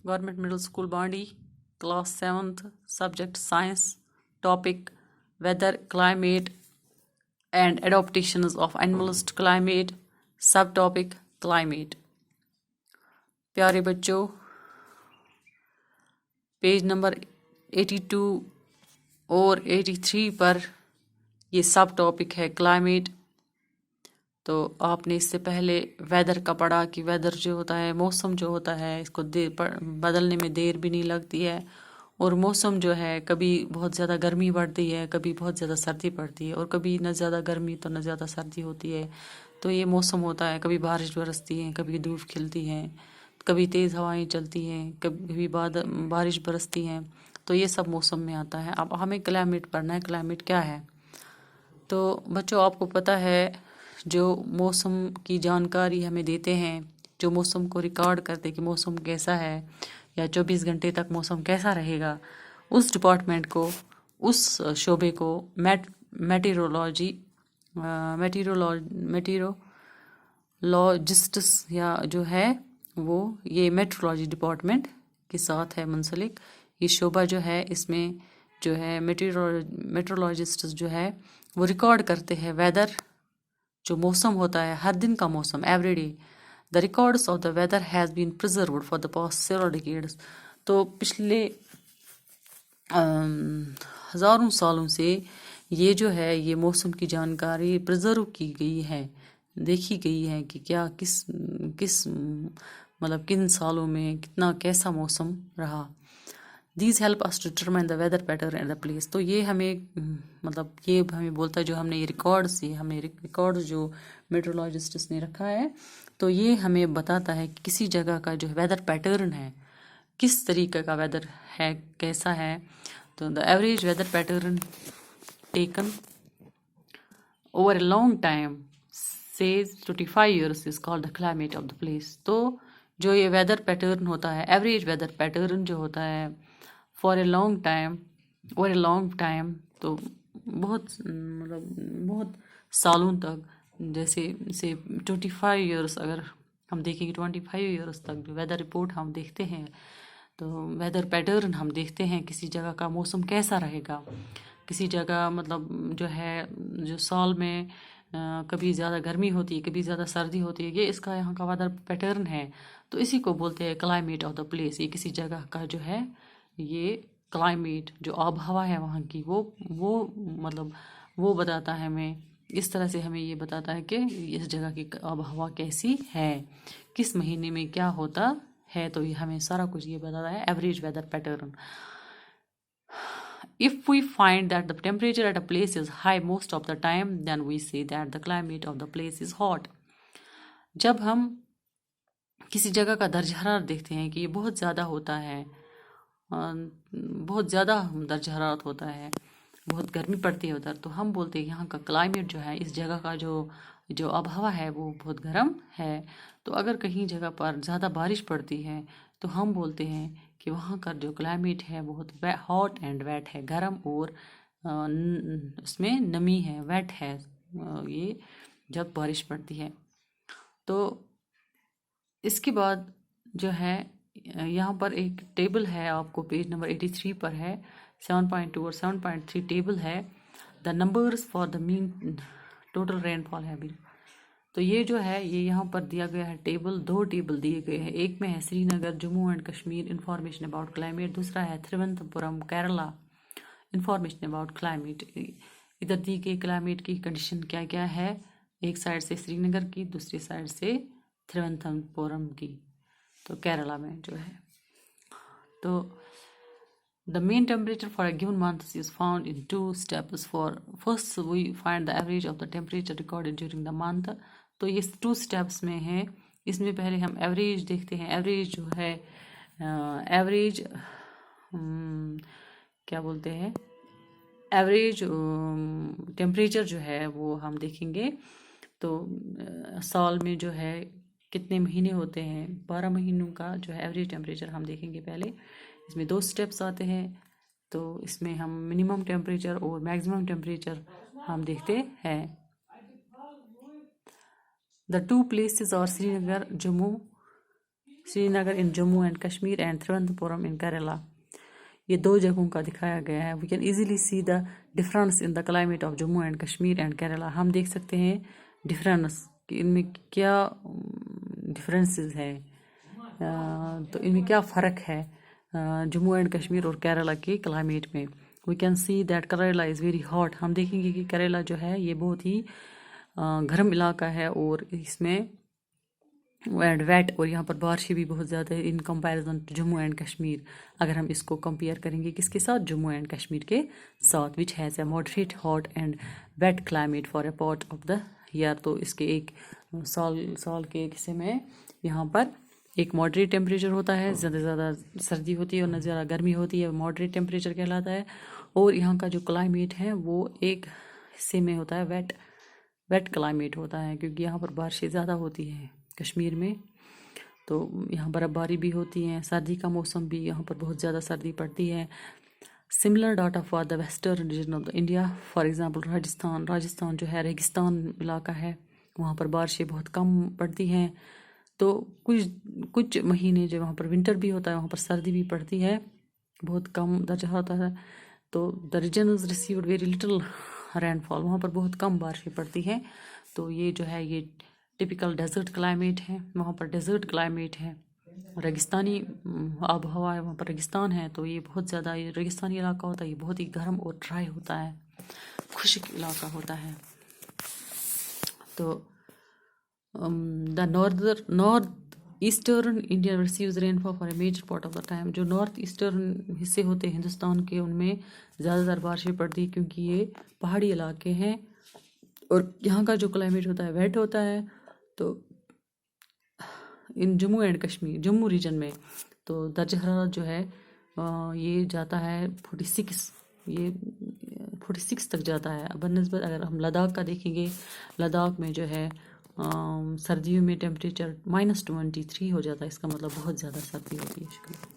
Government Middle School Bandi, class 7th, subject science, topic weather, climate and adaptations of animals to climate, subtopic climate. प्यारे बच्चों, page number 82 और 83 पर ये सब topic है climate. तो आपने इससे पहले वेदर का पढ़ा कि वेदर जो होता है, मौसम जो होता है, इसको बदलने में देर भी नहीं लगती है। और मौसम जो है, कभी बहुत ज़्यादा गर्मी पड़ती है, कभी बहुत ज़्यादा सर्दी पड़ती है, और कभी न ज़्यादा गर्मी तो न ज़्यादा सर्दी होती है। तो ये मौसम होता है, कभी बारिश बरसती है, कभी धूप खिलती है, कभी तेज़ हवाएं चलती हैं, कभी बारिश बरसती हैं। तो ये सब मौसम में आता है। अब हमें क्लाइमेट पढ़ना है, क्लाइमेट क्या है। तो बच्चों, आपको पता है जो मौसम की जानकारी हमें देते हैं, जो मौसम को रिकॉर्ड करते हैं कि मौसम कैसा है या 24 घंटे तक मौसम कैसा रहेगा, उस डिपार्टमेंट को, उस शोबे को मेटीरोलॉजिस्ट्स या जो है वो ये मेट्रोलॉजी डिपार्टमेंट के साथ है मुंसलिक। ये शोबा जो है, इसमें जो है मेट्रोलॉजिस्ट्स जो है वो रिकॉर्ड करते हैं वेदर, जो मौसम होता है, हर दिन का मौसम, everyday. The records of the weather has been preserved for the past several decades. तो पिछले हज़ारों सालों से ये जो है, ये मौसम की जानकारी प्रिजर्व की गई है, देखी गई है कि क्या किस मतलब किन सालों में कितना कैसा मौसम रहा। These help us to determine the weather pattern and the place. तो ये हमें मतलब ये हमें बोलता है, जो हमने ये रिकॉर्ड्स जो मेट्रोलॉजिस्ट्स ने रखा है, तो ये हमें बताता है कि किसी जगह का जो वेदर पैटर्न है, किस तरीके का वेदर है, कैसा है। तो the average weather pattern taken over a long time says 25 years is called the climate of the place. तो जो ये वेदर पैटर्न होता है, एवरेज वेदर पैटर्न जो होता है फॉर ए लॉन्ग टाइम, तो बहुत बहुत सालों तक, जैसे से 25 years अगर हम देखेंगे, 25 years तक जो वेदर रिपोर्ट हम देखते हैं, तो वेदर पैटर्न हम देखते हैं किसी जगह का मौसम कैसा रहेगा। किसी जगह मतलब जो है, जो साल में कभी ज़्यादा गर्मी होती है, कभी ज़्यादा सर्दी होती है, ये इसका यहाँ का वेदर पैटर्न है। तो इसी को बोलते हैं क्लाइमेट ऑफ द प्लेस। ये किसी जगह का जो है, ये क्लाइमेट, जो आब हवा है वहाँ की, वो मतलब वो बताता है हमें, इस तरह से हमें ये बताता है कि इस जगह की आब हवा कैसी है, किस महीने में क्या होता है। तो ये हमें सारा कुछ ये बताता है average weather pattern. If we find that the temperature at a place is high most of the time, then we say that the climate of the place is hot. जब हम किसी जगह का दर्ज हरारत देखते हैं कि ये बहुत ज़्यादा होता है, बहुत ज़्यादा दर्ज हरारत होता है, बहुत गर्मी पड़ती है उधर, तो हम बोलते हैं यहाँ का क्लाइमेट जो है, इस जगह का जो आबहवा है वो बहुत गर्म है। तो अगर कहीं जगह पर ज़्यादा बारिश पड़ती है, तो हम बोलते हैं कि वहाँ का जो क्लाइमेट है बहुत हॉट एंड वेट है, गर्म और उसमें नमी है, वेट है ये जब बारिश पड़ती है। तो इसके बाद जो है, यहाँ पर एक टेबल है, आपको पेज नंबर 83 पर है, 7.2 और 7.3 टेबल है। The numbers for the mean total rainfall है भी। तो ये जो है, ये यहाँ पर दिया गया है टेबल, 2 टेबल दिए गए हैं। एक में है Srinagar Jammu and Kashmir information about climate, दूसरा है Trivendrapuram Kerala information about climate. इधर दी गई क्लाइमेट की कंडीशन क्या क्या है, एक साइड से श्रीनगर की, दूसरी साइड से त्रिवेंद्रपुरम की, तो केरला में जो है। तो the mean temperature for a given month is found in 2 steps. First we find the average of the temperature recorded during the month. तो ये 2 steps में है। इसमें पहले हम एवरेज देखते हैं। एवरेज जो है, एवरेज क्या बोलते हैं, एवरेज टेम्परेचर जो है वो हम देखेंगे। तो साल में जो है कितने महीने होते हैं, 12 महीनों का जो है एवरेज टेम्परेचर हम देखेंगे पहले। इसमें 2 स्टेप्स आते हैं। तो इसमें हम मिनिमम टेम्परेचर और मैक्सिमम टेम्परेचर हम देखते हैं। The 2 places are Srinagar Jammu Srinagar in Jammu and Kashmir and Thiruvananthapuram in Kerala. یہ دو جگہوں کا دکھایا گیا ہے. We can easily see the difference in the climate of Jammu and Kashmir and Kerala. ہم دیکھ سکتے ہیں ڈفرینس کہ ان میں کیا ڈفرینسز ہے، تو ان میں کیا فرق ہے جموں اینڈ کشمیر اور کیرلا کے کلائمیٹ میں. We can see that Kerala is very hot. ہم دیکھیں گے کہ کیرلا جو ہے یہ بہت ہی گرم علاقہ ہے اور اس میں اینڈ ویٹ، اور یہاں پر بارشیں بھی بہت زیادہ ہے in comparison to Jammu and Kashmir. اگر ہم اس کو کمپیئر کریں گے کس کے ساتھ، جموں اینڈ کشمیر کے ساتھ، which has a moderate hot and wet climate for a part of the year. تو اس کے ایک سال کے ایک حصے میں یہاں پر ایک ماڈریٹ ٹیمپریچر ہوتا ہے، زیادہ سردی ہوتی ہے اور نہ زیادہ گرمی ہوتی ہے، ماڈریٹ ٹیمپریچر کہلاتا ہے. اور یہاں کا جو کلائمیٹ ہے وہ ایک حصے میں ہوتا ہے ویٹ کلائمیٹ ہوتا ہے، کیونکہ یہاں پر بارشیں زیادہ ہوتی ہیں کشمیر میں. تو یہاں برف باری بھی ہوتی ہیں، سردی کا موسم بھی یہاں پر بہت زیادہ سردی پڑتی ہے. Similar data for the western region of the India. For example Rajasthan جو ہے ریگستان علاقہ ہے، وہاں پر بارشیں بہت کم پڑتی ہیں. تو کچھ مہینے جو وہاں پر ونٹر بھی ہوتا ہے، وہاں پر سردی بھی پڑتی ہے، بہت کم درجہ ہوتا ہے. تو the regions received very little رین فال. وہاں پر بہت کم بارشیں پڑتی ہیں. تو یہ جو ہے یہ ٹپیکل ڈیزرٹ کلائمیٹ ہے. وہاں پر ڈیزرٹ کلائمیٹ ہے، ریگستانی آب و ہوا ہے، وہاں پر ریگستان ہے. تو یہ بہت زیادہ یہ ریگستانی علاقہ ہوتا ہے، یہ بہت ہی گرم اور ڈرائی ہوتا ہے، خشک علاقہ ہوتا ہے. تو the north eastern India receives rainfall for a major part of the time. جو نارتھ ایسٹرن حصے ہوتے ہیں ہندوستان کے، ان میں زیادہ تر بارشیں پڑتی کیونکہ یہ پہاڑی علاقے ہیں اور یہاں کا جو کلائمیٹ ہوتا ہے ویٹ ہوتا ہے. تو ان جموں اینڈ کشمیر، جموں ریجن میں تو درجہ حرارت جو ہے یہ جاتا ہے 46، یہ 46 تک جاتا ہے. بنسبت اگر ہم لداخ کا دیکھیں گے، لداخ میں جو ہے سردیوں میں ٹیمپریچر -23 ہو جاتا ہے. اس کا مطلب بہت زیادہ سردی ہوتی ہے. شکریہ.